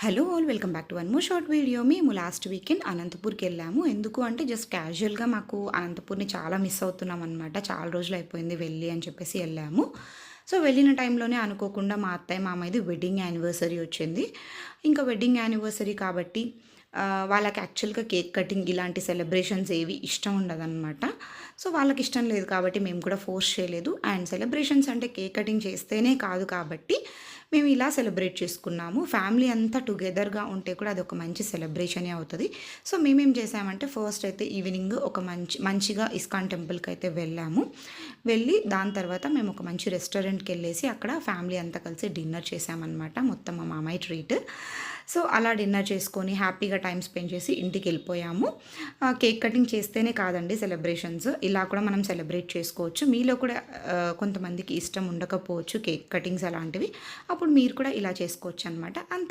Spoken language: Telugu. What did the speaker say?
Hello all welcome back to one more short video. మేము లాస్ట్ వీకెండ్ అనంతపూర్కి వెళ్ళాము. ఎందుకు అంటే జస్ట్ క్యాజువల్గా మాకు అనంతపూర్ని చాలా మిస్ అవుతున్నాం అనమాట. చాలా రోజులు అయిపోయింది వెళ్ళి అని చెప్పేసి వెళ్ళాము. సో వెళ్ళిన టైంలోనే అనుకోకుండా మా అత్తయ్య మామయ్యది వెడ్డింగ్ యానివర్సరీ వచ్చింది. ఇంకా వెడ్డింగ్ యానివర్సరీ కాబట్టి వాళ్ళకి యాక్చువల్గా కేక్ కటింగ్ ఇలాంటి సెలబ్రేషన్స్ ఏవి ఇష్టం ఉండదన్నమాట. సో వాళ్ళకి ఇష్టం లేదు కాబట్టి మేము కూడా ఫోర్స్ చేయలేదు. అండ్ సెలబ్రేషన్స్ అంటే కేక్ కటింగ్ చేస్తేనే కాదు కాబట్టి మేము ఇలా సెలబ్రేట్ చేసుకున్నాము. ఫ్యామిలీ అంతా టుగెదర్గా ఉంటే కూడా అదొక మంచి సెలబ్రేషనే అవుతుంది. సో మేమేం చేసామంటే ఫస్ట్ అయితే ఈవినింగ్ ఒక మంచిగా ఇస్కాన్ టెంపుల్కి అయితే వెళ్ళాము. వెళ్ళి దాని తర్వాత మేము ఒక మంచి రెస్టారెంట్కి వెళ్ళేసి అక్కడ ఫ్యామిలీ అంతా కలిసి డిన్నర్ చేసామన్నమాట. మొత్తం మా మామయ్య ట్రీట్. సో అలా డిన్నర్ చేసుకొని హ్యాపీగా టైం స్పెండ్ చేసి ఇంటికి వెళ్ళిపోయాము. కేక్ కటింగ్ చేస్తేనే కాదండి సెలబ్రేషన్స్, ఇలా కూడా మనం సెలబ్రేట్ చేసుకోవచ్చు. మీలో కూడా కొంతమందికి ఇష్టం ఉండకపోవచ్చు కేక్ కటింగ్స్ అలాంటివి, అప్పుడు మీరు కూడా ఇలా చేసుకోవచ్చు అనమాట. అంతే.